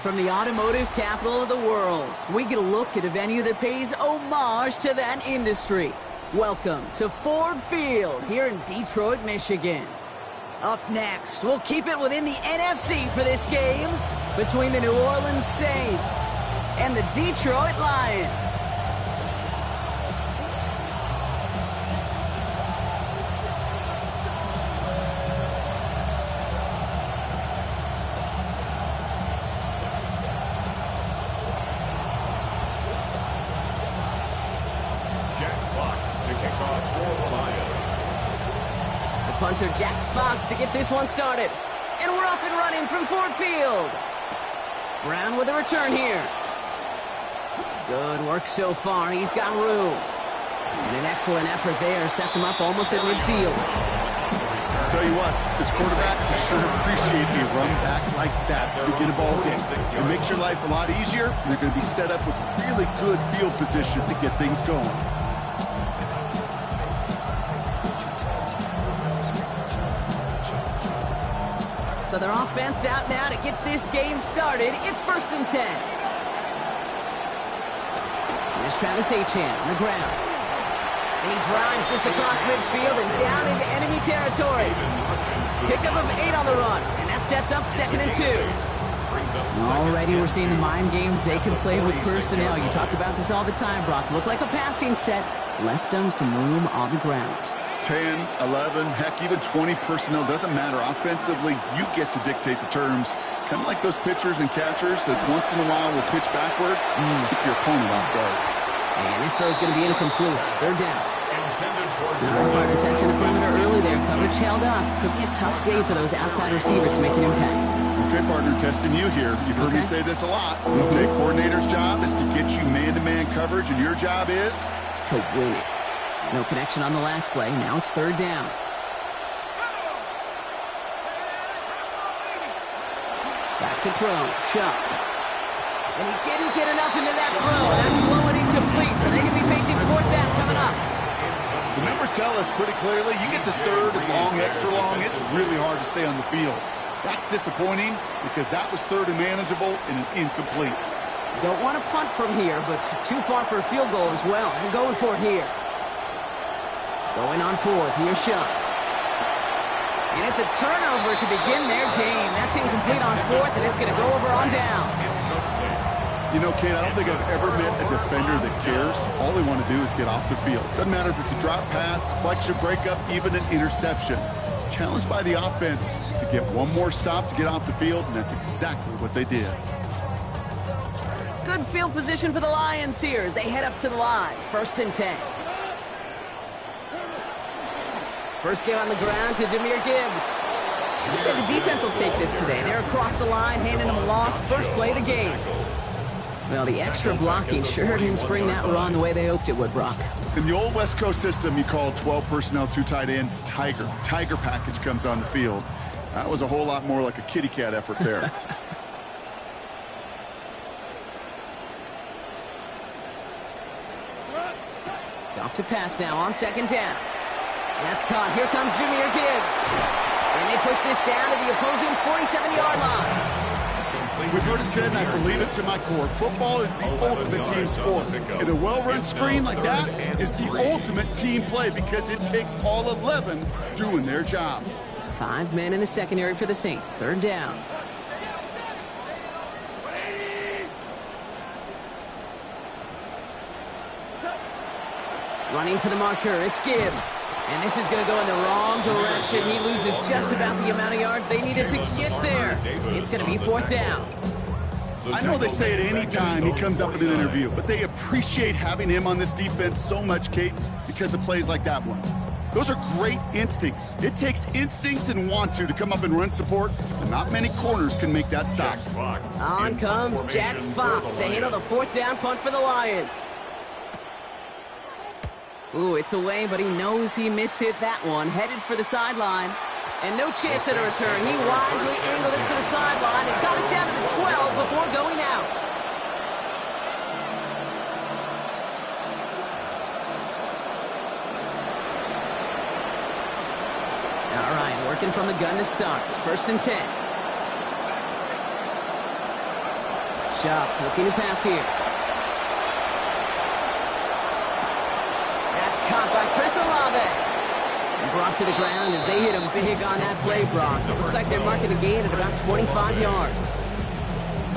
From the automotive capital of the world, we get a look at a venue that pays homage to that industry. Welcome to Ford Field here in Detroit, Michigan. Up next, we'll keep it within the NFC for this game between the New Orleans Saints and the Detroit Lions. Punter Jack Fox to get this one started. And we're off and running from Ford Field. Brown with a return here. Good work so far. He's got room. And an excellent effort there. Sets him up almost at midfield. I'll tell you what, this quarterback will sure appreciate a run back like that to begin a ball game. It makes your life a lot easier, and they're going to be set up with really good field position to get things going. So their offense out now to get this game started. It's 1st and 10. Here's Travis Ncaa on the ground. And he drives this across midfield and down into enemy territory. Pickup of 8 on the run. And that sets up 2nd and 2. Already we're seeing the mind games they can play with personnel. You talk about this all the time, Brock. Looked like a passing set. Left them some room on the ground. 10, 11, heck, even 20 personnel, doesn't matter. Offensively, you get to dictate the terms. Kind of like those pitchers and catchers that once in a while will pitch backwards. Keep your opponent off guard. And this throw is going to be incomplete. They're down. Now their partner testing the perimeter early there. Coverage held up. Could be a tough day for those outside receivers to make an impact. Okay, partner, testing you here. You've heard me say this a lot. Okay, coordinator's job is to get you man-to-man coverage, and your job is? To win it. No connection on the last play. Now it's 3rd down. Back to throw. Shuck. And he didn't get enough into that throw. That's low and incomplete. So they could be facing 4th down coming up. The numbers tell us pretty clearly, you get to 3rd and long, extra long, it's really hard to stay on the field. That's disappointing because that was 3rd and manageable and an incomplete. Don't want to punt from here, but too far for a field goal as well. They're going for it here. Going on 4th, here's Shuck. And it's a turnover to begin their game. That's incomplete on 4th, and it's going to go over on down. You know, Kate, I don't think I've ever met a defender that cares. All they want to do is get off the field. Doesn't matter if it's a drop pass, deflection, breakup, even an interception. Challenged by the offense to get one more stop to get off the field, and that's exactly what they did. Good field position for the Lions here as they head up to the line. 1st and 10. First game on the ground to Jahmyr Gibbs. I'd say the defense will take this today. They're across the line, handing them a loss. First play of the game. Well, the extra blocking sure didn't spring that run the way they hoped it would, Brock. In the old West Coast system, you call 12 personnel, 2 tight ends, Tiger. Tiger package comes on the field. That was a whole lot more like a kitty cat effort there. Off to pass now on 2nd down. That's caught. Here comes Jahmyr Gibbs. And they push this down to the opposing 47-yard line. We've heard it said, and I believe it to my core, football is the ultimate team sport. And a well-run screen like that is the ultimate team play because it takes all 11 doing their job. 5 men in the secondary for the Saints. 3rd down. Running for the marker, it's Gibbs. And this is going to go in the wrong direction. He loses just about the amount of yards they needed to get there. It's going to be 4th down. I know they say it any time he comes up in an interview, but they appreciate having him on this defense so much, Kate, because of plays like that one. Those are great instincts. It takes instincts and want to come up and run support, and not many corners can make that stop. On comes Jack Fox to handle the 4th down punt for the Lions. Ooh, it's away, but he knows he mishit that one. Headed for the sideline. And no chance at a return. He wisely angled it for the sideline and got it down to the 12 before going out. All right, working from the gun to start. 1st and 10. Sharp looking to pass here. That's caught by Chris Olave. And brought to the ground as they hit him big on that play, Brock. It looks like they're marking a gain at about 25 yards.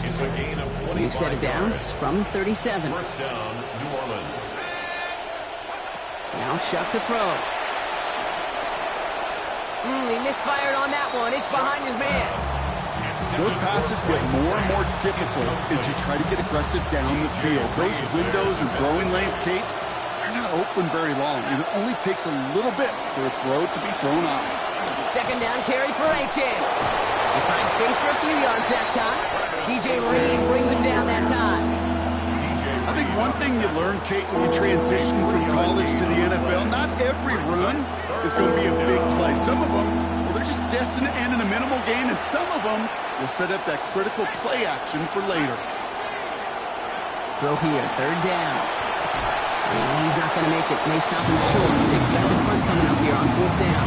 It's a gain of 25 New set of downs from 37. First down, New Orleans. Now Shuck to throw. He misfired on that one. It's behind his man. Those passes get more and more difficult as you try to get aggressive down the field. Those windows and throwing lanes, Kate, they're not open very long. And it only takes a little bit for a throw to be thrown off. Second down carry for Ncaa. He finds space for a few yards that time. DJ Reed brings him down that time. I think one thing you learn, Kate, when you transition from college to the NFL, not every run is going to be a big play. Some of them, well, they're just destined to end in a minimal gain, and some of them will set up that critical play action for later. Throw here, third down. And he's not going to make it. They stop him short. So expect a punt coming up here on fourth down.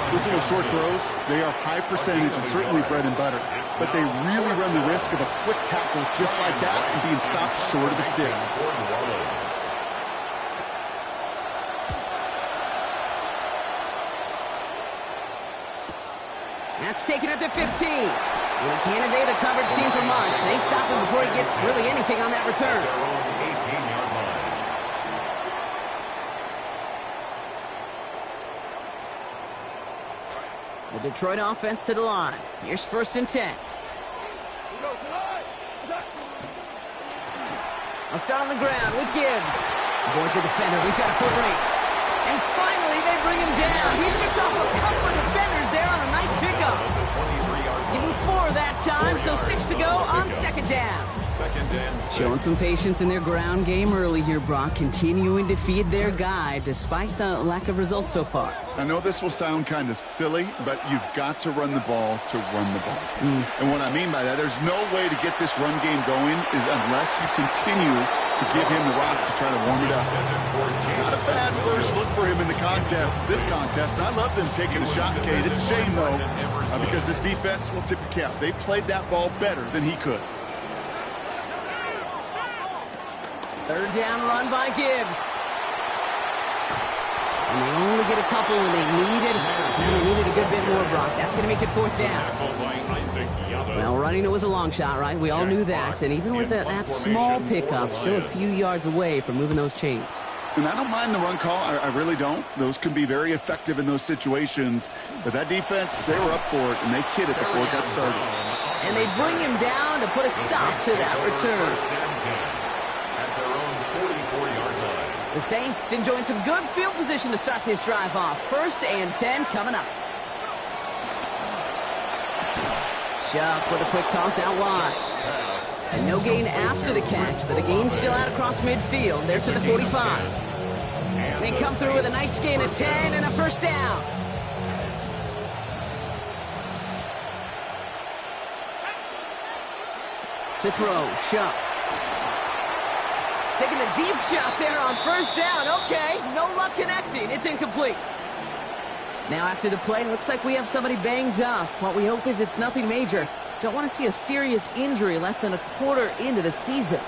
Those little short throws, they are high percentage and certainly bread and butter. But they really run the risk of a quick tackle just like that and being stopped short of the sticks. That's taken at the 15. When he can't evade the coverage team from Marsh, they stop him before he gets really anything on that return. The Detroit offense to the line. Here's first and 10. I'll start on the ground with Gibbs. Avoids a defender. We've got a foot race. And finally, they bring him down. He shook off a couple of defenders there on a nice pickup. Getting 4 that time, so 6 to go on second down. Showing some patience in their ground game early here, Brock. Continuing to feed their guy despite the lack of results so far. I know this will sound kind of silly, but you've got to run the ball to run the ball. And what I mean by that, there's no way to get this run game going is unless you continue to give him the rock to try to warm it up. Not a bad first look for him in the contest, this contest. And I love them taking a shot, Kate. It's a shame, though, because this defense will tip your cap. They played that ball better than he could. Third down run by Gibbs. And they only get a couple when they needed a good bit more, Brock. That's going to make it fourth down. Well, running it was a long shot, right? We all knew that. And even with that small pickup, still a few yards away from moving those chains. And I don't mind the run call. I really don't. Those can be very effective in those situations. But that defense, they were up for it, and they hit it before it got started. And they bring him down to put a stop to that return. The Saints enjoying some good field position to start this drive off. First and 10 coming up. Shuck with a quick toss out wide. And no gain after the catch, but the gain's still out across midfield. They're to the 45. They come through with a nice gain of 10 and a first down. To throw, Shuck. Taking a deep shot there on first down. Okay, no luck connecting. It's incomplete. Now after the play, looks like we have somebody banged up. What we hope is it's nothing major. Don't want to see a serious injury less than a quarter into the season.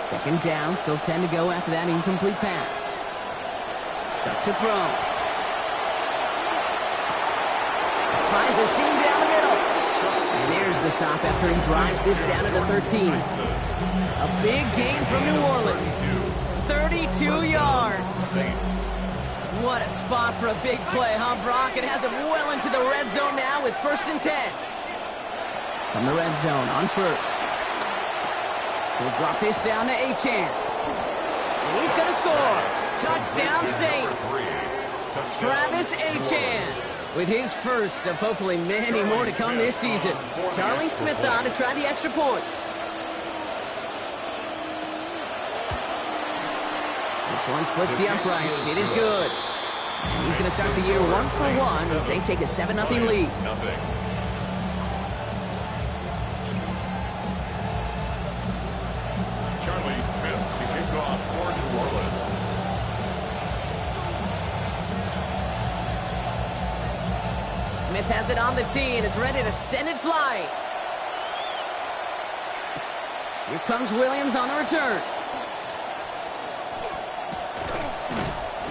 Second down, still 10 to go after that incomplete pass. Shot to throw. Finds a seam down the middle. And there's the stop after he drives this down to the 13. A big gain from New Orleans. 32 yards. What a spot for a big play, huh, Brock? It has him well into the red zone now with first and 10. From the red zone on first. He'll drop this down to Ncaa. And he's going to score. Touchdown, Saints. Travis Ncaa with his first of hopefully many more to come this season. Charlie Smith on to try the extra point. This one splits the uprights. It is good. He's going to start the year 1 for 1 as they take a 7-0 lead. Charlie Smith to kick off for New Orleans. Smith has it on the tee, and it's ready to send it flying. Here comes Williams on the return.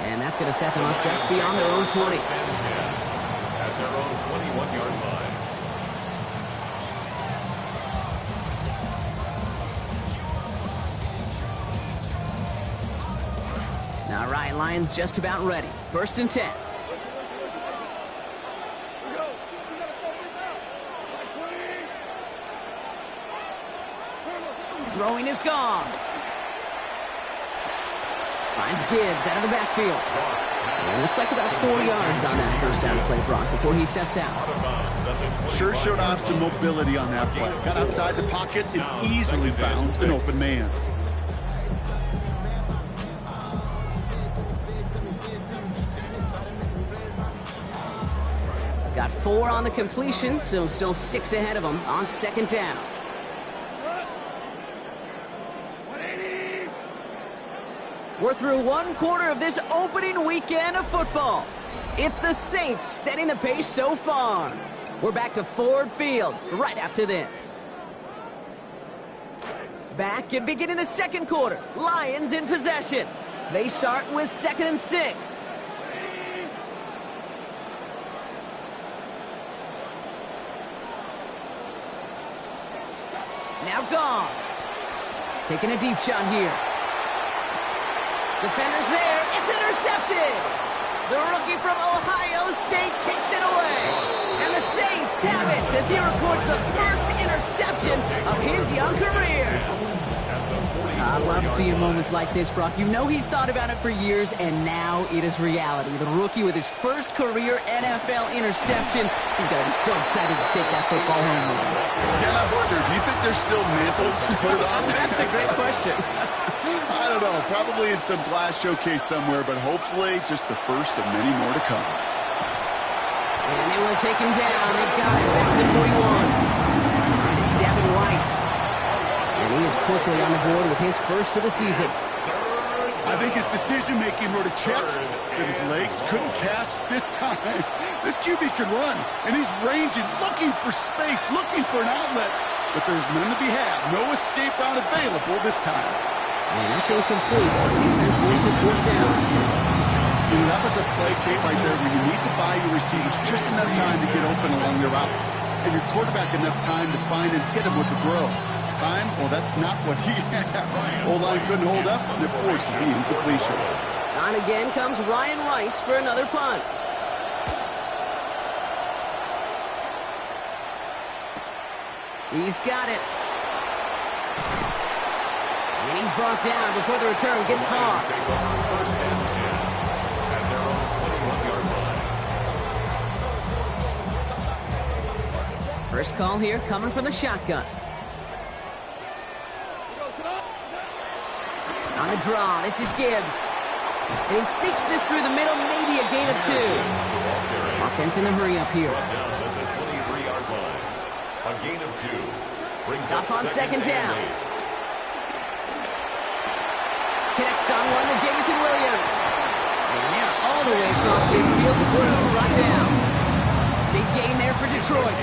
And that's going to set them up just beyond their own 20. At their own 21-yard line. All right, Lions just about ready. 1st and 10. Throwing is gone. Finds Gibbs out of the backfield. And looks like about 4 yards on that first down play, Brock, before he steps out. Sure showed off some mobility on that play. Got outside the pocket and easily found an open man. Got 4 on the completion, so still 6 ahead of him on 2nd down. We're through 1 quarter of this opening weekend of football. It's the Saints setting the pace so far. We're back to Ford Field right after this. Back and beginning the 2nd quarter. Lions in possession. They start with 2nd and 6. Now gone. Taking a deep shot here. Defender's there. It's intercepted. The rookie from Ohio State takes it away. And the Saints have it as he records the first interception of his young career. I love seeing moments like this, Brock. You know he's thought about it for years, and now it is reality. The rookie with his first career NFL interception. He's got to be so excited to take that football home with him. Yeah, I wonder, do you think there's still mantles to put on? That's a great question. I don't know. Probably in some glass showcase somewhere, but hopefully just the first of many more to come. And they will take him down. They got it back to the 41. And it's Devin White. And he is quickly on the board with his first of the season. I think his decision-making wrote a check that his legs couldn't catch this time. This QB can run, and he's ranging, looking for space, looking for an outlet. But there's none to be had. No escape route available this time. And that's incomplete, so the defense forces 4th down. You know, that was a play, Kate, right there where you need to buy your receivers just enough time to get open along their routes. And your quarterback enough time to find and hit him with the throw. Time? Well, that's not what he had. O-line couldn't hold up, and it forces the incompletion. On again comes Ryan Wright for another punt. He's got it. And he's brought down before the return gets far. First call here coming from the shotgun. On the draw, this is Gibbs. And he sneaks this through the middle, maybe a gain of 2. Offense in the hurry up here. A gain of 2. Brings up on 2nd down. 8. Connects on one to Jameson Williams. And they're all the way across midfield before he's brought down. Big gain there for Detroit.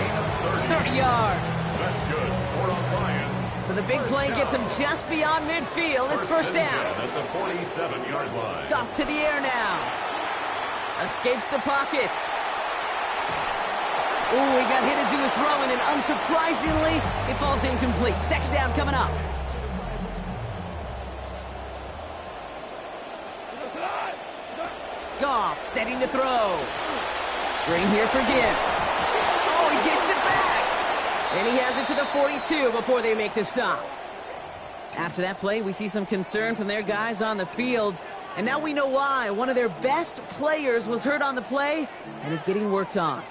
30 yards. That's good for the Lions. So the big play gets him just beyond midfield. It's first down. At the 47-yard line. Goff to the air now. Escapes the pocket. Ooh, he got hit as he was throwing, and unsurprisingly, it falls incomplete. 2nd down coming up. Goff setting to throw. Screen here for Gibbs. Oh, he gets it back. And he has it to the 42 before they make the stop. After that play, we see some concern from their guys on the field. And now we know why. One of their best players was hurt on the play and is getting worked on.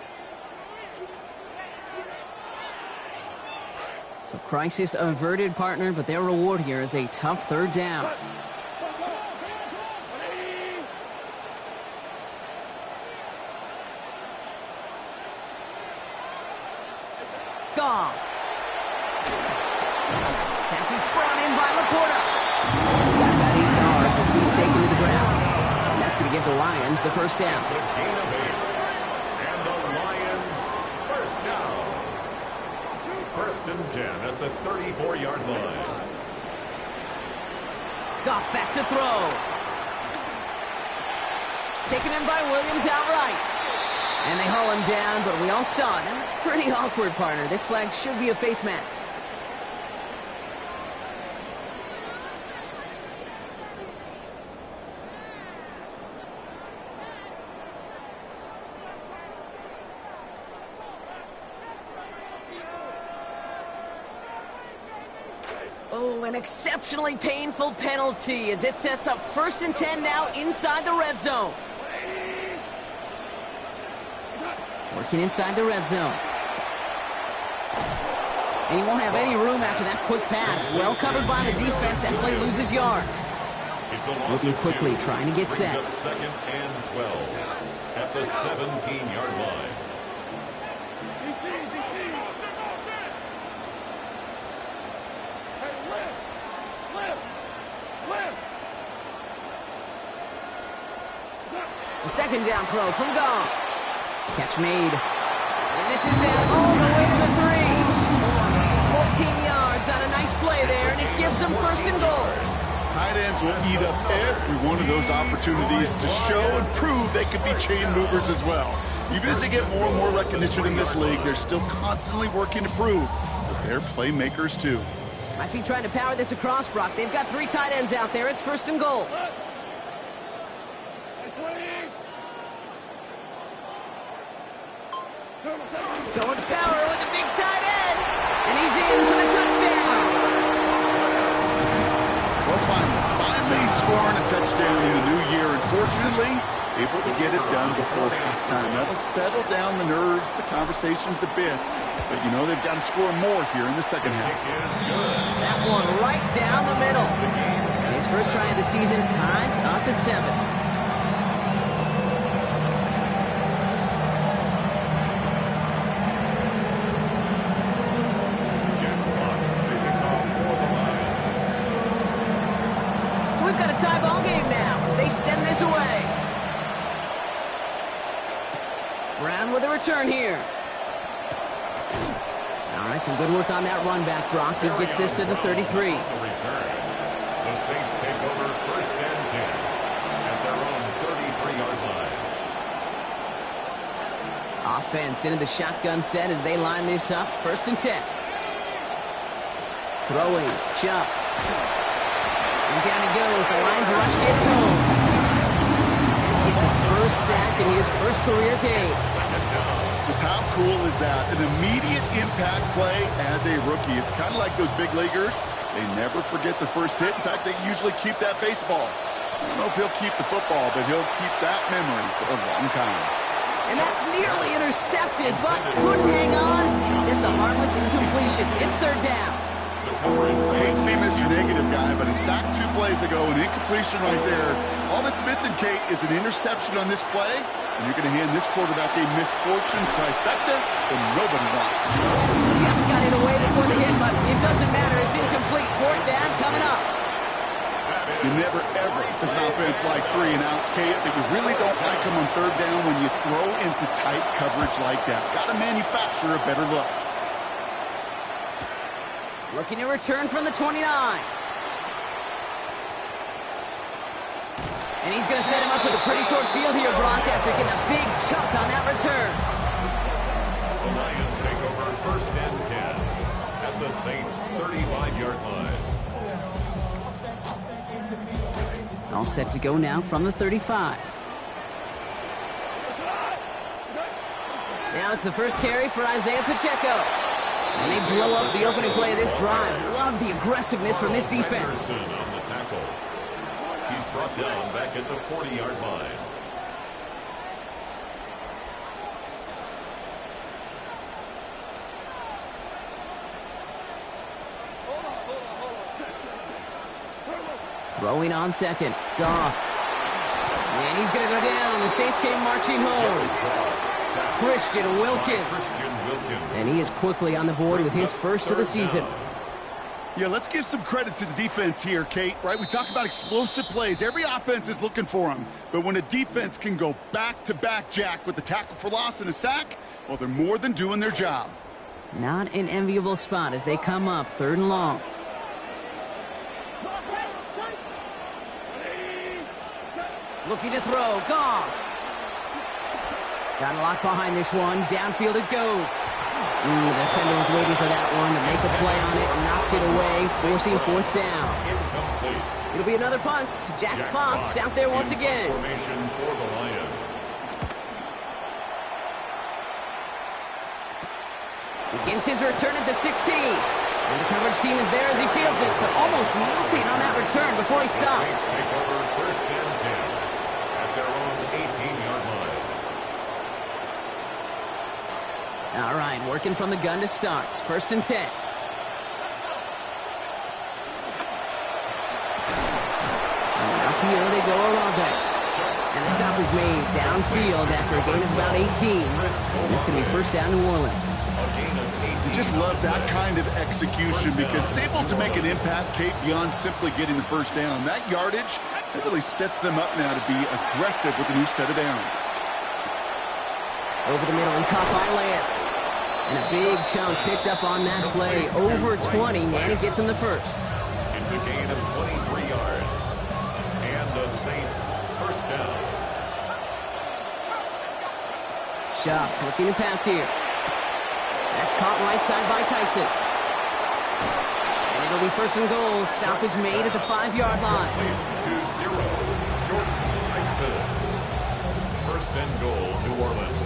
So crisis averted, partner, but their reward here is a tough 3rd down. Goff. Pass is brought in by Laporta. He's got about 8 yards as he's taken to the ground. And that's going to give the Lions the first down. It's a gain of 8. And the Lions first down. 1st and 10 at the 34-yard line. Goff back to throw. Taken in by Williams outright. And they haul him down, but we all saw it. That's pretty awkward, partner. This flag should be a face mask. Oh, an exceptionally painful penalty as it sets up 1st and 10 now inside the red zone. Working inside the red zone. And he won't have any room after that quick pass. Well covered by the defense. That play loses yards. Looking quickly, trying to get set. 2nd and 12 at the 17-yard line. The 2nd down throw from Goff. Catch made. And this is down all the way to the 3. 14 yards on a nice play there, and it gives them 1st and goal. Tight ends will eat up every one of those opportunities to show and prove they could be chain movers as well. Even as they get more and more recognition in this league, they're still constantly working to prove that they're playmakers too. Might be trying to power this across, Brock. They've got 3 tight ends out there. It's 1st and goal. Going to power with a big tight end. And he's in for the touchdown. Well, finally scoring a touchdown in the new year. Unfortunately, able to get it done before halftime. That'll settle down the nerves, the conversations a bit. But, you know, they've got to score more here in the 2nd half. That one right down the middle. And his first try of the season ties us at 7. Tie ball game now as they send this away. Brown with a return here. All right, some good work on that run back, Brock. He gets this to the 33. The Saints take over 1st and 10 at their own 33-yard line. Offense into the shotgun set as they line this up. 1st and 10. Throwing, Chubb. And down he goes. The Lions rush gets home. Gets his first sack in his first career game. Just how cool is that? An immediate impact play as a rookie. It's kind of like those big leaguers. They never forget the first hit. In fact, they usually keep that baseball. I don't know if he'll keep the football, but he'll keep that memory for a long time. And that's nearly intercepted, but couldn't hang on. Just a harmless incompletion. It's 3rd down. I hate to be Mr. Negative guy, but he sacked 2 plays ago, an incompletion right there. All that's missing, Kate, is an interception on this play, and you're going to hand this quarterback a misfortune trifecta that nobody wants. Just got it away before the hit, but it doesn't matter. It's incomplete. 4th down coming up. You never, ever, as an offense like 3 and outs, Kate, but you really don't like them on 3rd down when you throw into tight coverage like that. Got to manufacture a better look. Looking to return from the 29. And he's going to set him up with a pretty short field here, Brock, after getting a big chunk on that return. The Lions take over 1st and 10 at the Saints' 35-yard line. All set to go now from the 35. Now it's the first carry for Isaiah Pacheco. And they blow up the opening play of this drive. Love the aggressiveness from this defense. On the tackle. He's brought down back at the 40-yard line. Throwing on 2nd. Goff. And he's going to go down. The Saints came marching home. Christian Wilkins. And he is quickly on the board with his first of the season. Yeah, let's give some credit to the defense here, Kate, right? We talk about explosive plays. Every offense is looking for them. But when a defense can go back-to-back, Jack, with the tackle for loss and a sack, well, they're more than doing their job. Not an enviable spot as they come up 3rd and long. Looking to throw. Goff. Got a lot behind this one. Downfield it goes. The defender was waiting for that one to make a play on it. Knocked it away, forcing fourth down. It'll be another punt. Jack Fox out there once again. Formation for the Lions. Begins his return at the 16. And the coverage team is there as he fields it. So almost nothing on that return before he stops. Saints take over first and 10 at their own 18-yard line. All right, working from the gun to start. First and 10. And out here they go Olave. And the stop is made downfield after a gain of about 18. And it's going to be first down New Orleans. You just love that kind of execution because it's able to make an impact, Kate, beyond simply getting the first down. That yardage, that really sets them up now to be aggressive with a new set of downs. Over the middle and caught by Lance. And a big chunk picked up on that play. Over 20, and it gets him the first. It's a gain of 23 yards. And the Saints first down. Shop looking to pass here. That's caught right side by Tyson. And it'll be first and goal. Stop is made at the 5-yard line. 2-0. Jordan Tyson. First and goal, New Orleans.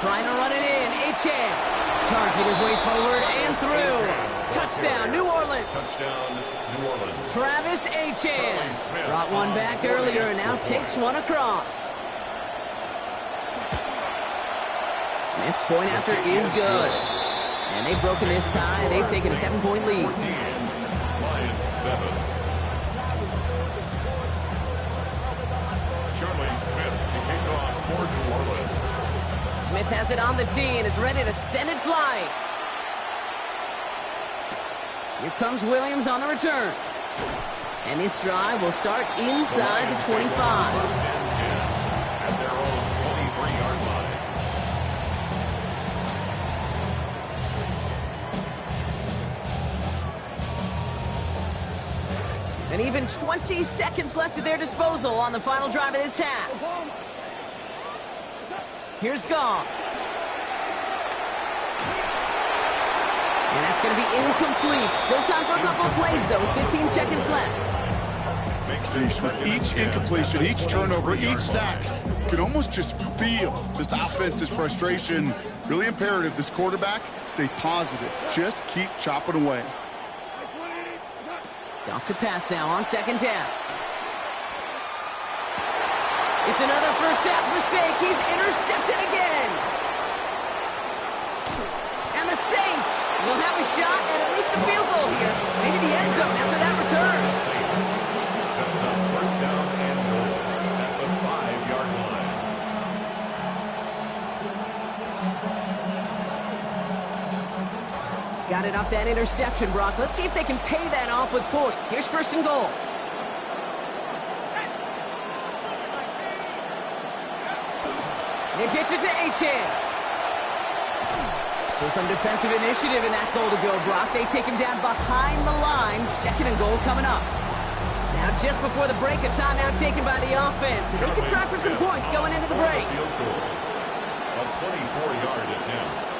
Trying to run it in. Ncaa. Charging his way forward and through. Touchdown, New Orleans. Touchdown, New Orleans. Travis Ncaa brought one back earlier and now takes one across. Smith's point after is good. And they've broken this tie. They've taken a 7-point lead. 14, Lions 7. Charlie Smith to kick off for New Orleans. Smith has it on the tee, and it's ready to send it flying. Here comes Williams on the return. And this drive will start inside the 25. First and 10 at their own 23-yard line. And even 20 seconds left at their disposal on the final drive of this half. Here's Goff. And that's going to be incomplete. Still time for a couple of plays, though, with 15 seconds left. With each incompletion, each turnover, each sack, you can almost just feel this offense's frustration. Really imperative, this quarterback, stay positive. Just keep chopping away. Goff to pass now on second down. It's another first half mistake. He's intercepted again. And the Saints will have a shot at least a field goal here. Maybe the end zone after that return. Saints sets up first down and goal at the 5-yard line. Got it off that interception, Brock. Let's see if they can pay that off with points. Here's first and goal. They pitch it to Ncaa. So some defensive initiative in that goal to go, Brock. They take him down behind the line. Second and goal coming up. Now just before the break, a timeout taken by the offense. And they can try for some points going into the break. Field goal. A 24-yard attempt.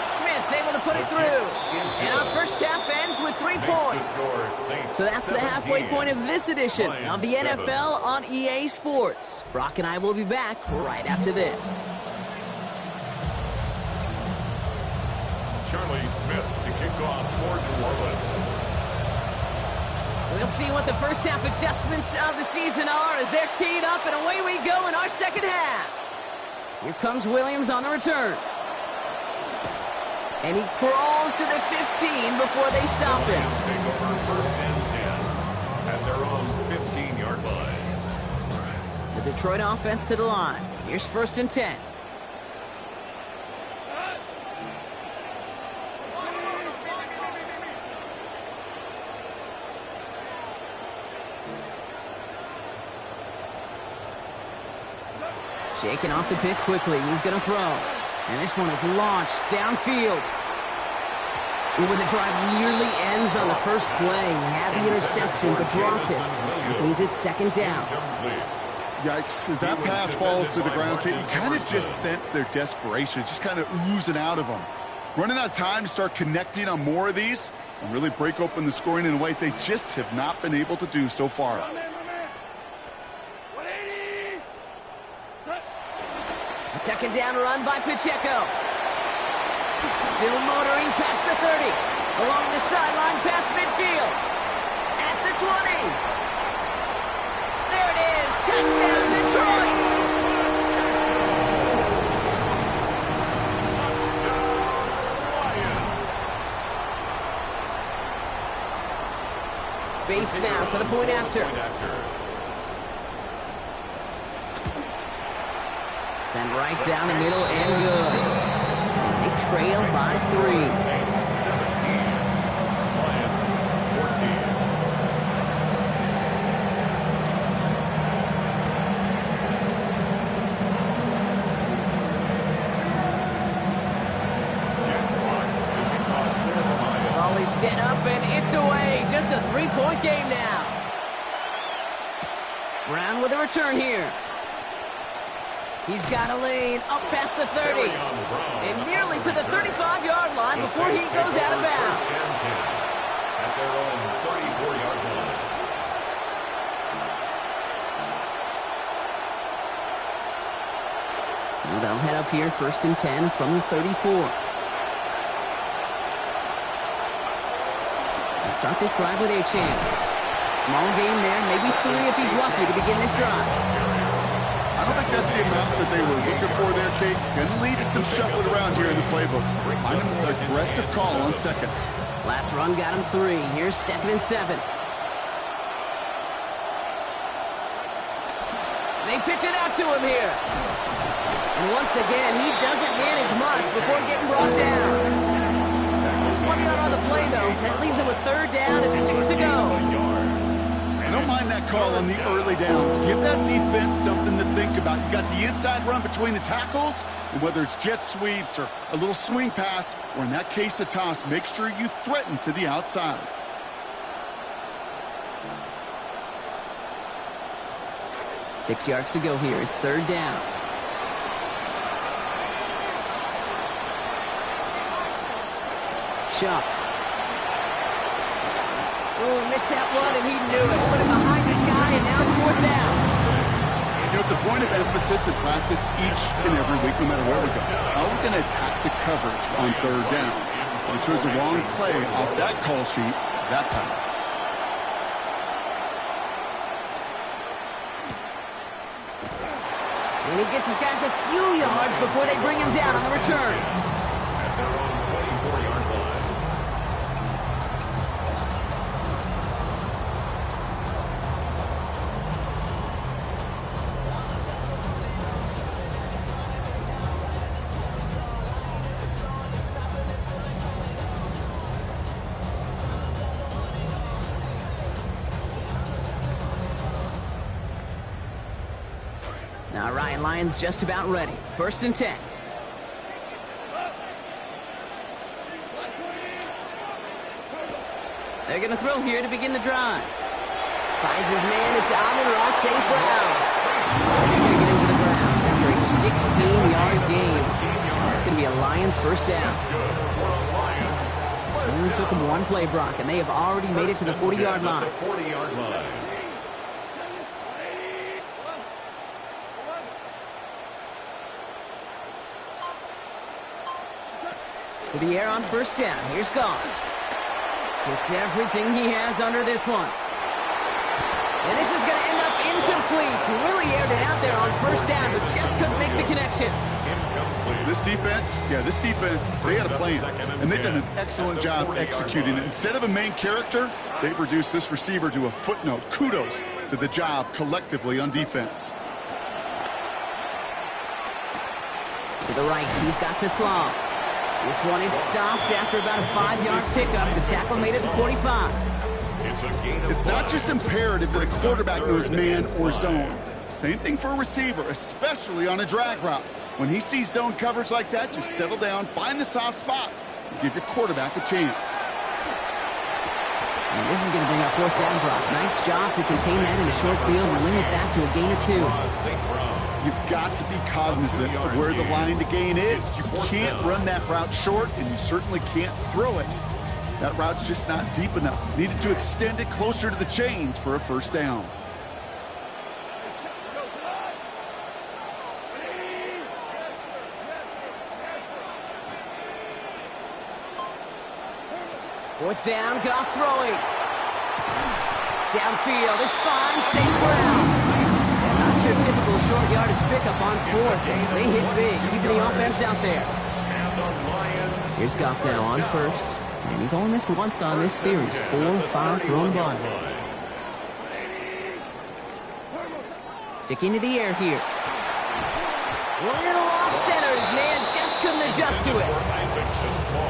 Smith able to put it through. And our first half ends with 3 points. So that's the halfway point of this edition of the NFL on EA Sports. Brock and I will be back right after this. Charlie Smith to kick off for New Orleans. We'll see what the first half adjustments of the season are as they're teed up, and away we go in our second half. Here comes Williams on the return. And he crawls to the 15 before they stop him. Take over first and 10 at their own 15-yard line. The Detroit offense to the line. Here's first and 10. Shaking off the pick quickly. He's going to throw. And this one is launched downfield. Ooh, the drive nearly ends on the first play. He had the interception, but dropped it. It means it's second down. Yikes. As that pass falls to the ground, Kate, you kind of just sense their desperation. It's just kind of oozing out of them. Running out of time to start connecting on more of these and really break open the scoring in a way they just have not been able to do so far. A second down run by Pacheco. Still motoring past the 30. Along the sideline past midfield. At the 20. There it is. Touchdown, Detroit. Bates now for the point after. Send right down the middle and good. And they trail by 3. Saints 17, Lions 14. Ball is set up and it's away. Just a 3-point game now. Brown with a return here. He's got a lane up past the 30 and nearly to the 35-yard line before he goes out of bounds. At their own 34-yard line. So they'll head up here, 1st and 10 from the 34. Let's start this drive with Ncaa. Small gain there, maybe 3 if he's lucky to begin this drive. I don't think that's the amount that they were looking for there, Kate. Going to lead to some shuffling around here in the playbook. Find him an aggressive call on second. Last run got him 3. Here's 2nd and 7. They pitch it out to him here. And once again, he doesn't manage much before getting brought down. Just 1 yard on the play, though. That leaves him with 3rd down and 6 to go. I don't mind that call on the early downs. Give that defense something to think about. You got the inside run between the tackles, and whether it's jet sweeps or a little swing pass, or in that case a toss, make sure you threaten to the outside. Six yards to go here. It's 3rd down. Shuck. Oh, he missed that one, and he knew it. Put it behind this guy, and now it's 4th down. You know, it's a point of emphasis in practice each and every week, no matter where we go. How are we going to attack the coverage on 3rd down? We chose the wrong play off that call sheet that time. And he gets his guys a few yards before they bring him down on the return. At their own 24-yard line. Now Ryan Lyons just about ready. 1st and 10. They're going to throw here to begin the drive. Finds his man. It's Amon-Ra St. Brown. They're going to get him to the ground after a 16-yard gain. That's going to be a Lions 1st down. It only took him 1 play, Brock, and they have already made it to the 40-yard line. 40-yard line. To the air on 1st down. Here's Goff. Gets everything he has under this one. And this is going to end up incomplete. He really aired it out there on 1st down, but just couldn't make the connection. This defense, they had a plan, and they've done an excellent job executing it. Instead of a main character, they've reduced this receiver to a footnote. Kudos to the job collectively on defense. To the right, he's got to Sloan. This one is stopped after about a 5-yard pickup. The tackle made it to 45. It's not just imperative that a quarterback knows man or zone. Same thing for a receiver, especially on a drag route. When he sees zone coverage like that, just settle down, find the soft spot, and give your quarterback a chance. And this is going to bring up fourth down, Brock. Nice job to contain that in the short field and limit that to a gain of 2. You've got to be cognizant of where the line to gain is. You can't run that route short, and you certainly can't throw it. That route's just not deep enough. Needed to extend it closer to the chains for a first down. Fourth down, Goff throwing. Downfield is fine, St. Brown. Not your typical short yardage pickup on fourth. They hit big, keeping the offense out there. Here's Goff now on first. And he's only missed once on this series. 4 of 5 thrown ball. Sticking to the air here. Little off center. His man just couldn't adjust to it.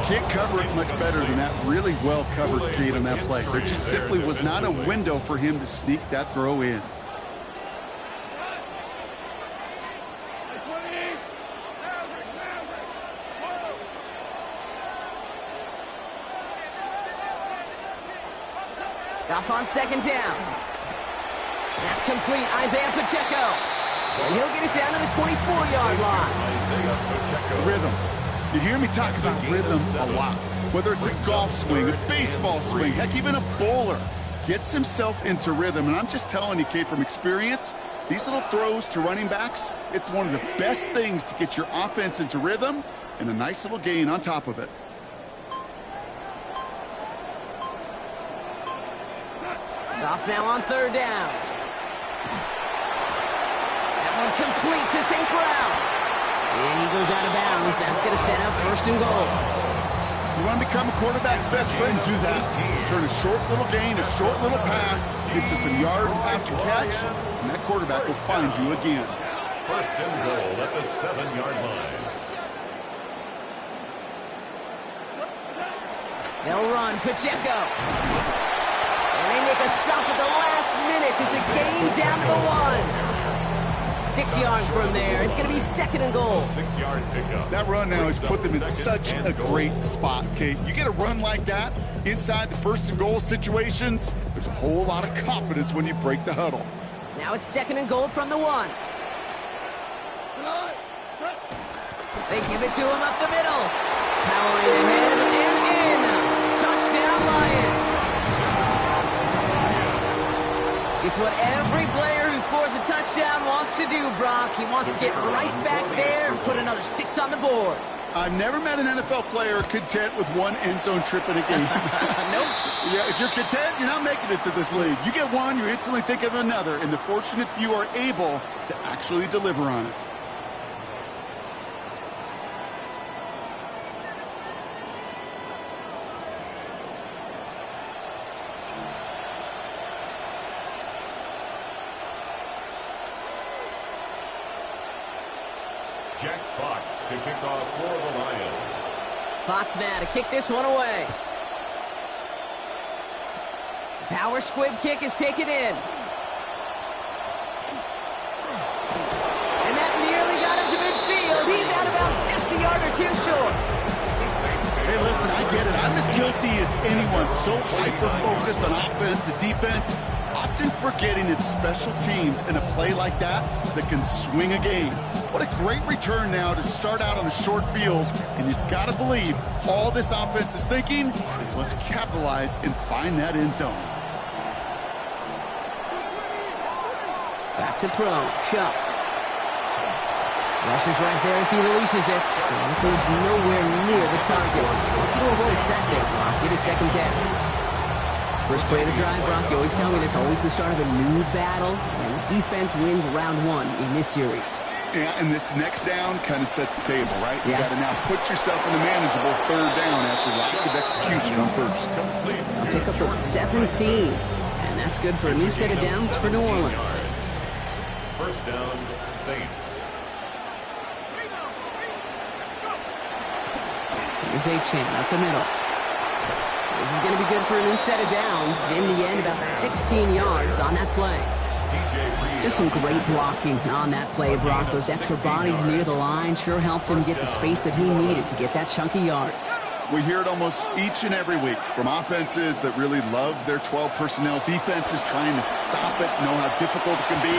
Can't cover it much better than that really well-covered gate on that play. There just simply was not a window for him to sneak that throw in. Goff on second down. That's complete. Isaiah Pacheco. And he'll get it down to the 24-yard line. Rhythm. You hear me talk about rhythm a lot. Whether it's a golf swing, a baseball swing, heck, even a bowler gets himself into rhythm. And I'm just telling you, Kate, from experience, these little throws to running backs, it's one of the best things to get your offense into rhythm and a nice little gain on top of it. Goff now on third down. That one complete to St. Brown. And he goes out of bounds. That's going to set up first and goal. You want to become a quarterback's best friend, do that. Turn a short little gain, a short little pass into some yards after catch, and that quarterback will find you again. First and goal at the 7-yard line. They'll run. Pacheco. And they make a stop at the last minute. It's a gain down to the 1. 6 yards from there. It's going to be second and goal. 6-yard pickup. That run now has put them in such a great spot, Kate. You get a run like that inside the first and goal situations, there's a whole lot of confidence when you break the huddle. Now it's second and goal from the 1. They give it to him up the middle. Powering ahead and in. Touchdown, Lions. It's what every player who scores a touchdown wants to do, Brock. He wants to get right back there and put another 6 on the board. I've never met an NFL player content with one end zone trip in a game. Nope. Yeah, if you're content, you're not making it to this league. You get one, you instantly think of another, and the fortunate few are able to actually deliver on it. Jack Fox to kick off for the Lions. Fox now to kick this one away. Power squib kick is taken in. And that nearly got him to midfield. He's out of bounds just a yard or 2 short. Hey, listen, I get it. I'm as guilty as anyone. So hyper-focused on offense and defense, often forgetting it's special teams in a play like that can swing a game. What a great return now to start out on the short fields, and you've got to believe all this offense is thinking is let's capitalize and find that end zone. Back to throw. Shuck. Rushes right there as he releases it. And it goes nowhere near the target. Looking to avoid a sack there, Brock. Get a second down. First play of the drive, Brock. You always tell me this, always the start of a new battle. And defense wins round 1 in this series. Yeah, and this next down kind of sets the table, right? You Yeah. got to now put yourself in a manageable third down after lack of execution on first. A pickup of 17. And that's good for a new set of downs for New Orleans. First down, Saints. Here's Ncaa up the middle. This is going to be good for a new set of downs. In the end, about 16 yards on that play. Just some great blocking on that play, Brock. Those extra bodies near the line sure helped him get the space that he needed to get that chunky yards. We hear it almost each and every week from offenses that really love their 12 personnel. Defenses trying to stop it, know how difficult it can be.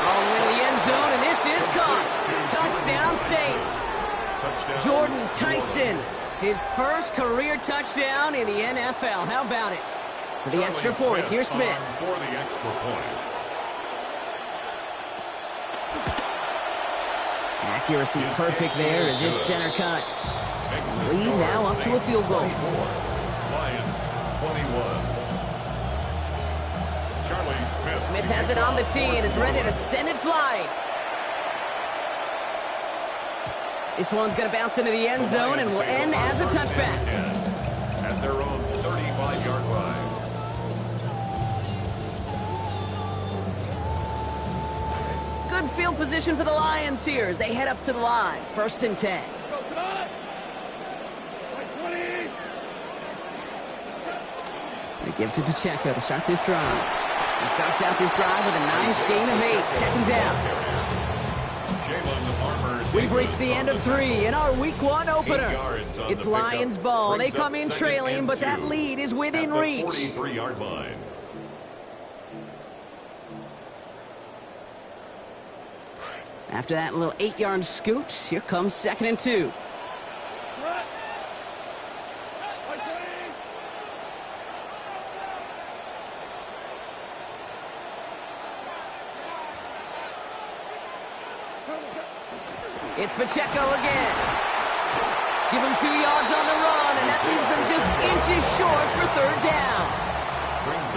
All the way to the end zone, and this is caught. Touchdown, Saints. Jordan Tyson, his first career touchdown in the NFL. How about it? For the extra point, here's Smith. For the extra point. Accuracy perfect there as it's center cut. Lead now up to a field goal. Lions 21. Charlie Smith. Smith has it on the tee and is ready to send it flying. This one's going to bounce into the end zone and will end as a touchback. At their own 35-yard line. Good field position for the Lions here as they head up to the line. 1st and 10. They give to Pacheco to start this drive. He starts out this drive with a nice gain of 8. 2nd down. We've reached the end of 3 in our Week 1 opener. It's Lions ball. They come in trailing, but that lead is within reach. 43-yard line. After that little 8-yard scoot, here comes 2nd and 2. It's Pacheco again. Give him 2 yards on the run, and that leaves them just inches short for 3rd down.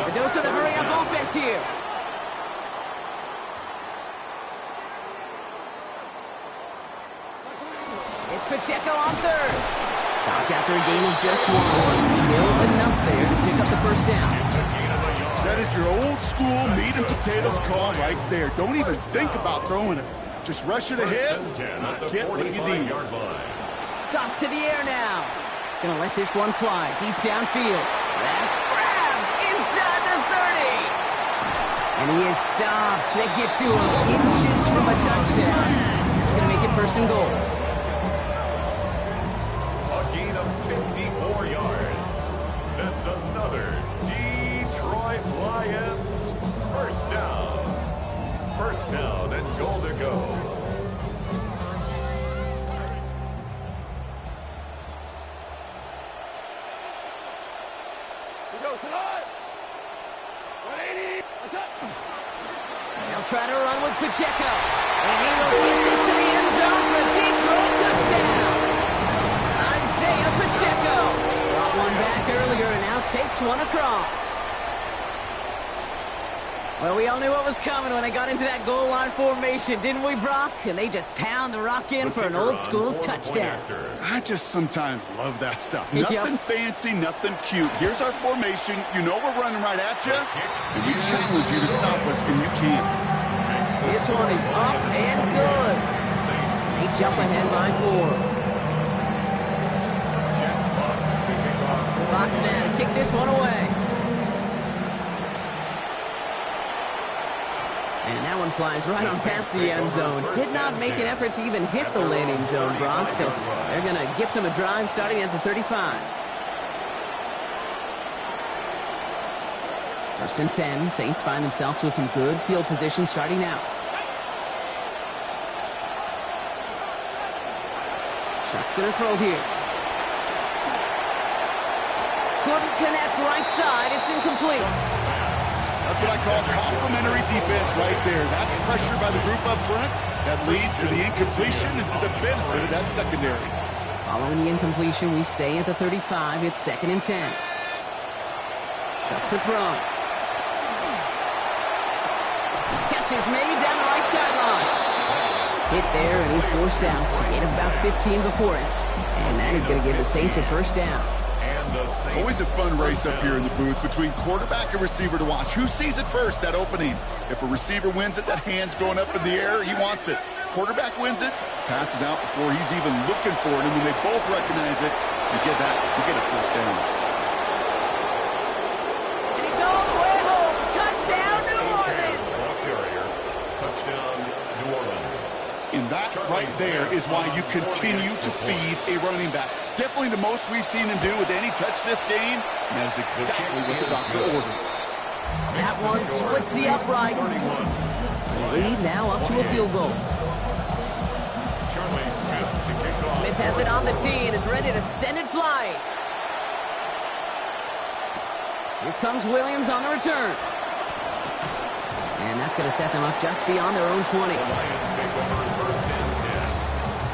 A dose of the hurry-up offense here. It's Pacheco on 3rd. Stopped after a gain of just 1. Still enough there to pick up the 1st down. That is your old school meat and potatoes call right there. Don't even think about throwing it. Just rush it ahead, get what you need. Got to the air now. Gonna let this one fly deep downfield. That's grabbed inside the 30. And he is stopped. They get to him inches from a touchdown. That's gonna make it 1st and goal. A gain of 54 yards. That's another Detroit Lions 1st down. 1st down and goal to go. They'll try to run with Pacheco. And he will get this to the end zone for a Detroit touchdown. Isaiah Pacheco brought one back earlier and now takes one across. Well, we all knew what was coming when they got into that goal line formation, didn't we, Brock? And they just pound the rock in for an old-school touchdown. I just sometimes love that stuff. Nothing fancy, nothing cute. Here's our formation. You know we're running right at you, and we challenge you to stop us, and you can't. This one is up and good. They jump ahead by 4. Fox now to kick this one away. And that one flies right on past the end zone. Did not make an effort to even hit the landing zone, Brock. So they're going to gift him a drive starting at the 35. 1st and 10. Saints find themselves with some good field position starting out. Shuck's going to throw here. Couldn't connect right side. It's incomplete. That's what I call complimentary defense right there. That pressure by the group up front, that leads to the incompletion and to the benefit of that secondary. Following the incompletion, we stay at the 35. It's 2nd and 10. Shuck to throw. Catch is made down the right sideline. Hit there, and he's forced out. Gain of about 15 before it. And that is going to give the Saints a 1st down. Always a fun race up here in the booth between quarterback and receiver to watch. Who sees it first, that opening? If a receiver wins it, that hand's going up in the air, he wants it. Quarterback wins it, passes out before he's even looking for it, and when they both recognize it, you get a 1st down. And he's all the way home. Touchdown, New Orleans! And that right there is why you continue to feed a running back. Definitely the most we've seen him do with any touch this game, and that is exactly what the doctor ordered. That one splits the uprights. Lead now up to a field goal. Smith has it on the tee and is ready to send it flying. Here comes Williams on the return. And that's going to set them up just beyond their own 20. The Lions take over first and 10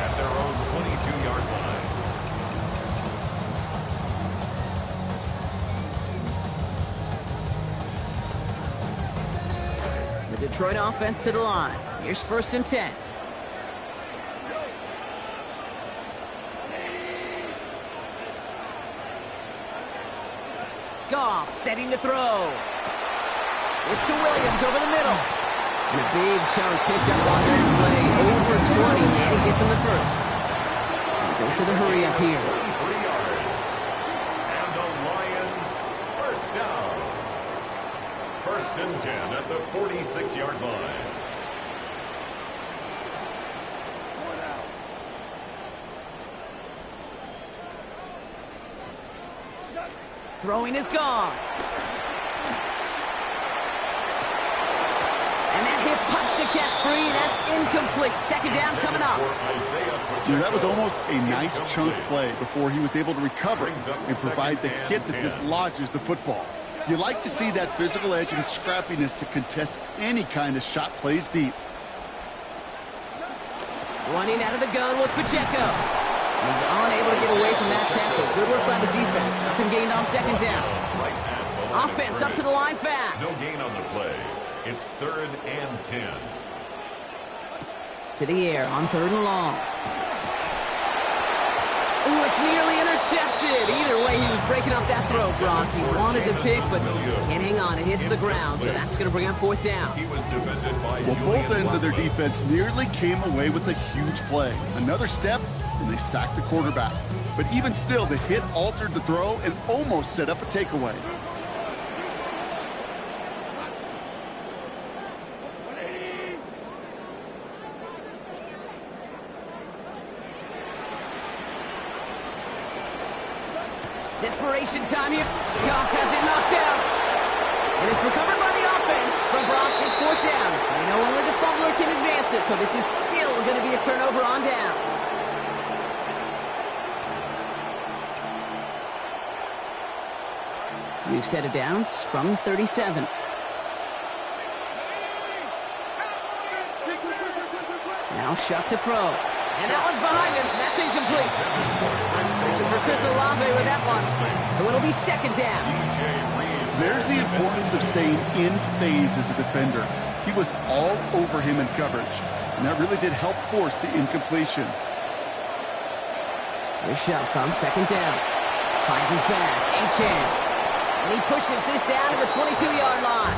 at their own 22-yard line. The Detroit offense to the line. Here's first and 10. Goff setting to throw. It's to Williams over the middle. And a big chunk picked up on that play. Over 20, and he gets him the first. He goes to the hurry up here. 3 yards. And the Lions first down. First and 10 at the 46-yard line. Throwing is gone. And that hit puts the catch free. That's incomplete. Second down coming up. That was almost a nice chunk play before he was able to recover and provide the hit that dislodges the football. You like to see that physical edge and scrappiness to contest any kind of shot plays deep. Running out of the gun with Pacheco. He's unable to get away from that tackle. Good work by the defense. Nothing gained on second down. Offense up to the line fast. No gain on the play. It's 3rd and 10. To the air on 3rd and long. Ooh, it's nearly intercepted. Either way, he was breaking up that throw, Brock. He wanted to pick, but can't hang on. It hits the ground, so that's going to bring up 4th down. He was defended by Well, both ends of their defense nearly came away with a huge play. Another step, and they sacked the quarterback. But even still, the hit altered the throw and almost set up a takeaway. Desperation time here. Goff has it knocked out. And it's recovered by the offense. But Brock, it's 4th down. We know only the fumbler can advance it, so this is still going to be a turnover on downs. We've set it downs from the 37. Now Shuck to throw. And that one's behind him. That's incomplete. Searching for Chris Olave with that one. So it'll be 2nd down. There's the importance of staying in phase as a defender. He was all over him in coverage, and that really did help force the incompletion. Here's Shuck on 2nd down. Finds his back. Ncaa. And he pushes this down to the 22-yard line.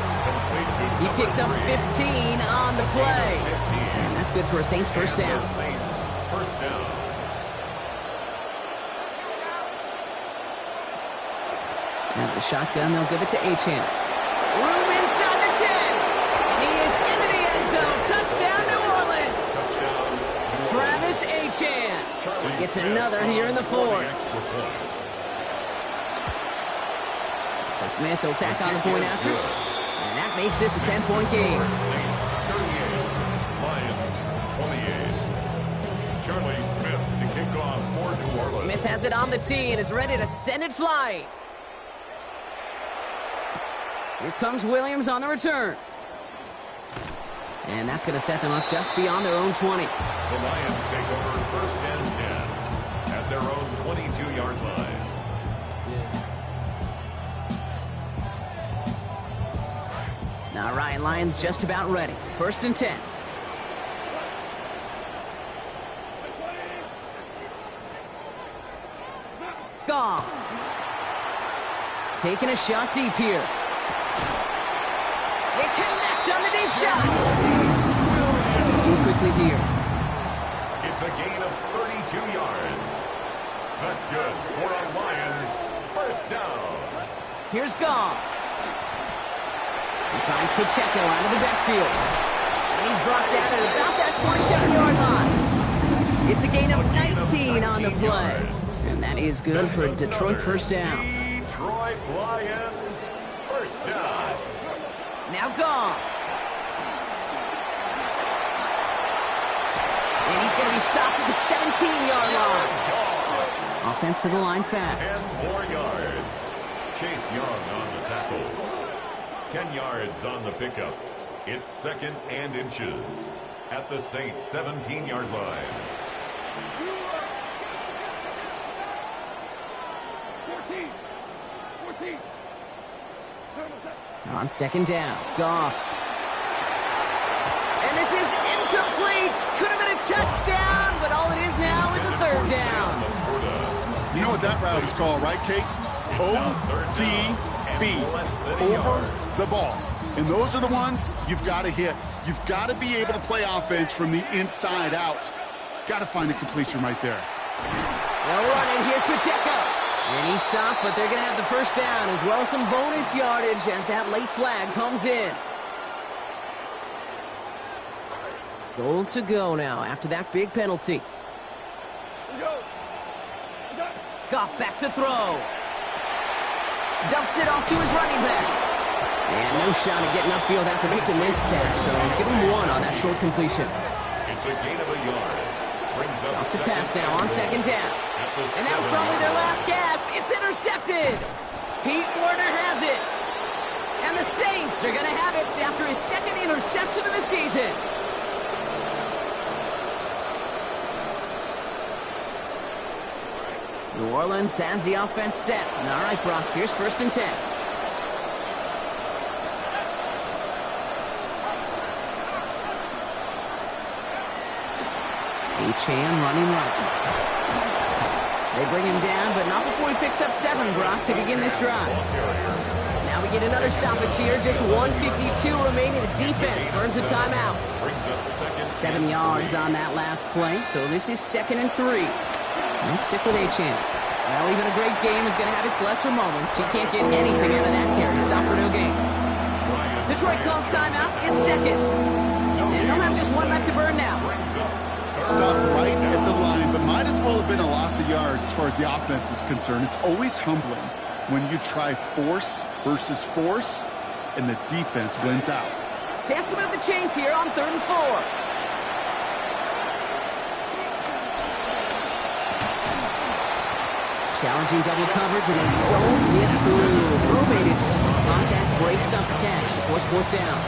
He picks up 15 on the play. And that's good for a Saints first down. First down. Now the shotgun, they'll give it to Ncaa. Room inside the 10. And he is into the end zone. Touchdown, New Orleans. Travis Ncaa gets another here in the 4th. So Smith will tack on the point after. And that makes this a 10-point game. Saints 38, Lions 28. Charlie Smith to kick off for New Orleans. Smith has it on the tee and is ready to send it flying. Here comes Williams on the return. And that's going to set them up just beyond their own 20. The Lions take over first and 10 at their own 22-yard line. Now Ryan Lyons just about ready. First and 10. Goff. Taking a shot deep here. They connect on the deep shot. Too quickly here. It's a gain of 32 yards. That's good for a Lions first down. Here's Goff. He finds Pacheco out of the backfield. And he's brought down at about that 27-yard line. It's a gain of 19 on the play. And that is good for a Detroit first down. Detroit Lions, first down. Now gone. And he's going to be stopped at the 17-yard line. Offense to the line fast. 10 more yards. Chase Young on the tackle. 10 yards on the pickup. It's 2nd and inches at the Saints' 17-yard line. 14. On 2nd down, Goff. And this is incomplete. Could have been a touchdown, but all it is now is a 3rd down. You know what that route is called, right, Kate? ODB, over the ball. And those are the ones you've got to hit. You've got to be able to play offense from the inside out. Got to find a completion right there. They'll run it. Here's Pacheco. And he's stopped, but they're going to have the first down as well as some bonus yardage as that late flag comes in. Goal to go now after that big penalty. Goff back to throw. Dumps it off to his running back. And no shot at getting upfield after making this catch, so give him 1 on that short completion. It's a gain of a yard. Brings up Off to pass now on 2nd down. And that was probably their last gasp. It's intercepted. Pete Werner has it. And the Saints are going to have it after his 2nd interception of the season. New Orleans has the offense set. All right, Brock, here's 1st and 10. Ncaa running right. They bring him down, but not before he picks up 7, Brock, to begin this drive. Now we get another stoppage here. Just 1:52 remaining. The defense burns a timeout. 7 yards on that last play, so this is 2nd and 3. And stick with Ncaa. Well, even a great game is going to have its lesser moments. You can't get anything out of that carry. Stop for no gain. Detroit calls timeout. It's 2nd. And they'll have just 1 left to burn now. Stopped right at the line, but might as well have been a loss of yards as far as the offense is concerned. It's always humbling when you try force versus force, and the defense wins out. Chance to move the chains here on 3rd and 4. Challenging double coverage, and they don't get through. Throw made it. Contact breaks up the catch. Force 4th down.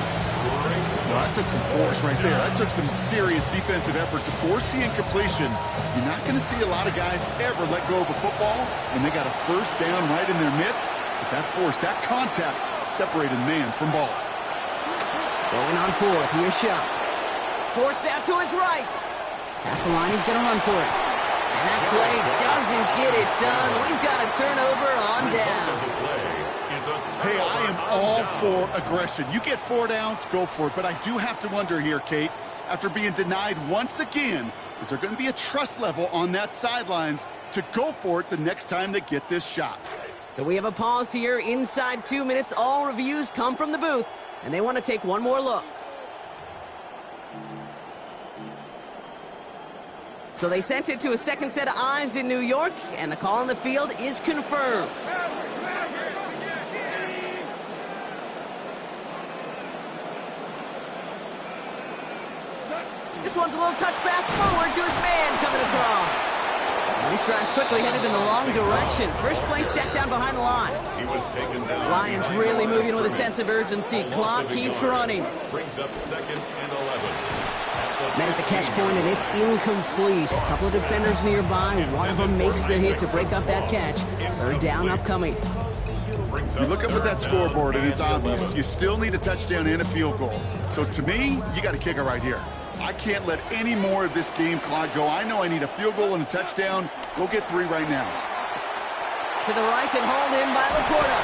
Well, that took some force right there. That took some serious defensive effort to force the incompletion. You're not going to see a lot of guys ever let go of a football, and they got a 1st down right in their midst. But that force, that contact, separated man from ball. Going on 4th, here's Shot. Forced out to his right. Past the line, he's going to run for it. And that play doesn't get it done. We've got a turnover on down. Hey, I am all for aggression. You get 4 downs, go for it. But I do have to wonder here, Kate, after being denied once again, is there going to be a trust level on that sidelines to go for it the next time they get this shot? So we have a pause here inside 2 minutes. All reviews come from the booth, and they want to take one more look. So they sent it to a 2nd set of eyes in New York, and the call on the field is confirmed. This one's a little touch pass forward to his man coming across. And this drive's quickly headed in the wrong direction. First play set down behind the line. He was taken down. Lions really moving with a sense of urgency. Clock keeps running. Brings up 2nd and 11. Met at the catch point, and it's incomplete. A couple of defenders nearby. One of them makes the hit to break up that catch. 3rd down upcoming. You look up at that scoreboard, and it's obvious. You still need a touchdown and a field goal. So to me, you got to kick it right here. I can't let any more of this game clock go. I know I need a field goal and a touchdown. Go get 3 right now. To the right and hauled in by Laporta.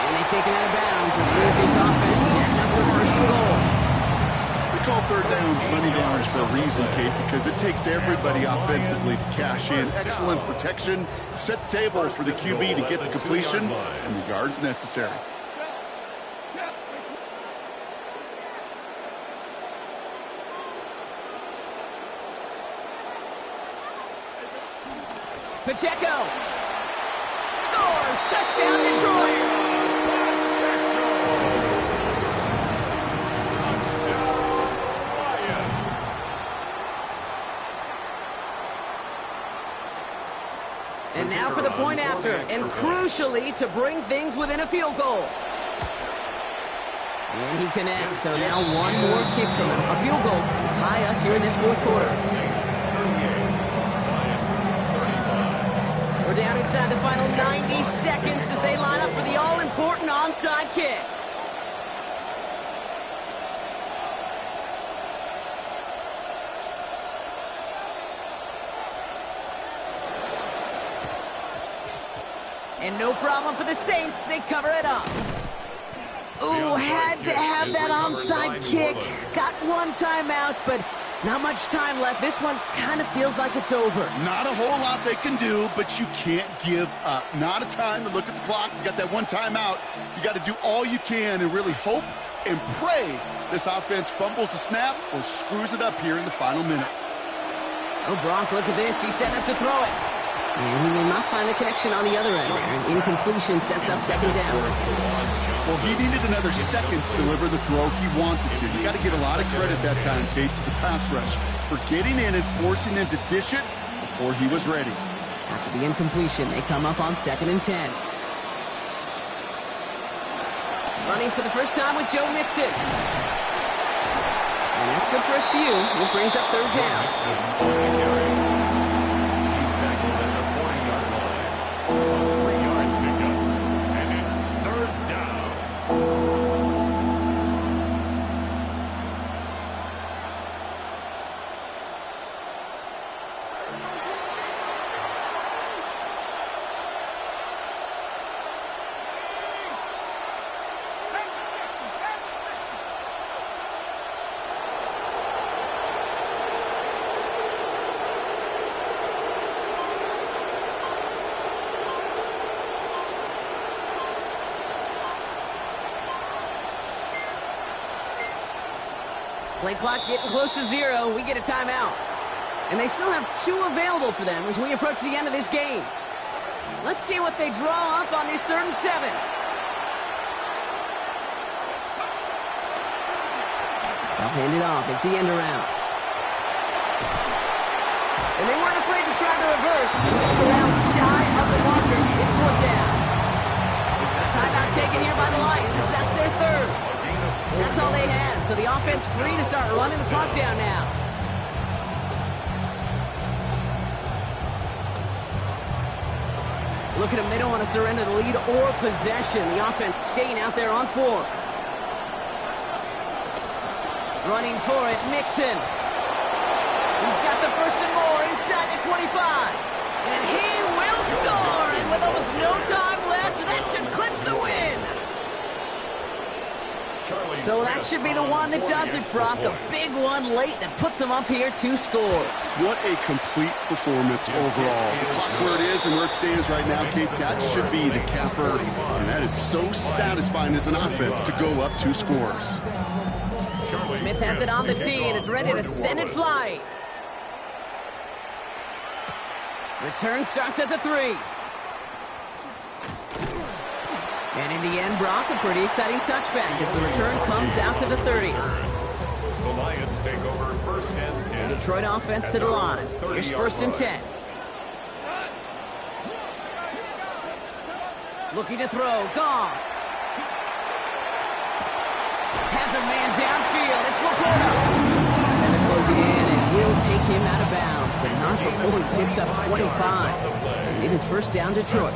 And they take him out of bounds. And lose his offense. Setting up for 1st and goal. We call 3rd downs money downs for a reason, Kate, because it takes everybody offensively to cash in. Excellent protection. Set the table for the QB to get the completion and the yards necessary. Pacheco scores! Touchdown, Detroit! And now for the point after, and crucially to bring things within a field goal. And he connects, so now one more kick from him. A field goal will tie us here in this fourth quarter. We're down inside the final 90 seconds as they line up for the all-important onside kick. And no problem for the Saints. They cover it up. Ooh, had to have that onside kick. Got one timeout, but not much time left. This one kind of feels like it's over. Not a whole lot they can do, but you can't give up. Not a time to look at the clock. You got that one timeout. You got to do all you can and really hope and pray this offense fumbles the snap or screws it up here in the final minutes. Oh, Brock, look at this. He's setting up to throw it. And he will not find the connection on the other end there. An incompletion sets up second down. Well, he needed another second to deliver the throw he wanted to. You got to give a lot of credit that time, Kate, to the pass rush for getting in and forcing him to dish it before he was ready. After the incompletion, they come up on 2nd and 10. Running for the first time with Joe Mixon. And that's good for a few. It brings up 3rd down. Play clock getting close to 0. We get a timeout. And they still have 2 available for them as we approach the end of this game. Let's see what they draw up on this 3rd and 7. They'll hand it off. It's the end around. And they weren't afraid to try to reverse. Just go down shy of the marker. It's 4th down. A timeout taken here by the Lions. That's their 3rd. That's all they had, so the offense free to start running the clock down now. Look at them, they don't want to surrender the lead or possession. The offense staying out there on 4. Running for it, Mixon. He's got the first and more inside the 25. And he will score, and with almost no time left, that should clinch the win. So that should be the one that does it, Brock. A big one late that puts them up here 2 scores. What a complete performance overall. The clock where it is and where it stands right now, Kate, that should be the capper. And that is so satisfying as an offense to go up 2 scores. Smith has it on the tee, and it's ready to send it flying. Return starts at the 3. And in the end, Brock, a pretty exciting touchback as the return comes out to the 30. The Lions take over 1st and 10. The Detroit offense to the line. Here's 1st and 10. Looking to throw. Goff. Has a man downfield. It's Laporta. And they're closing in and will take him out of bounds, but not before he picks up 25. And it is 1st down Detroit.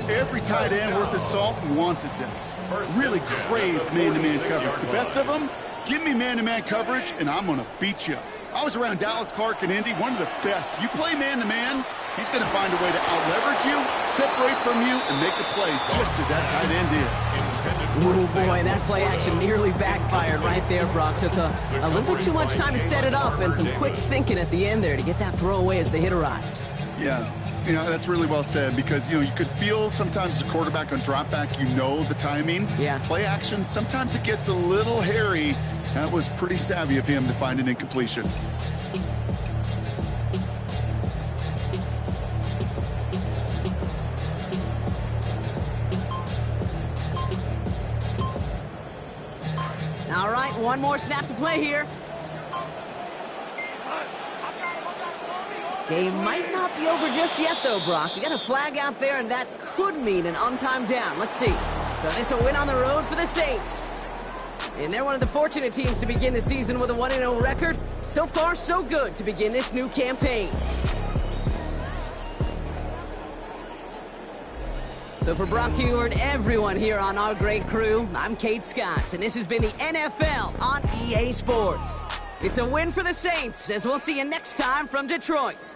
Every tight end worth his salt wanted this. Really craved man-to-man coverage. The best of them, give me man-to-man coverage, and I'm going to beat you. I was around Dallas Clark and Indy, one of the best. You play man-to-man, he's going to find a way to out-leverage you, separate from you, and make a play just as that tight end did. Oh boy, that play action nearly backfired right there, Brock. Took a little bit too much time to set it up and some quick thinking at the end there to get that throw away as the hit arrived. Yeah. You know, that's really well said because, you know, you could feel sometimes as a quarterback on drop back, you know the timing. Yeah. Play action, sometimes it gets a little hairy. That was pretty savvy of him to find an incompletion. one more snap to play here. Game might not be over just yet, though, Brock. We got a flag out there, and that could mean an on-time down. Let's see. So this a win on the road for the Saints. And they're one of the fortunate teams to begin the season with a 1-0 record. So far, so good to begin this new campaign. So for Brock Huer and everyone here on our great crew, I'm Kate Scott, and this has been the NFL on EA Sports. It's a win for the Saints, as we'll see you next time from Detroit.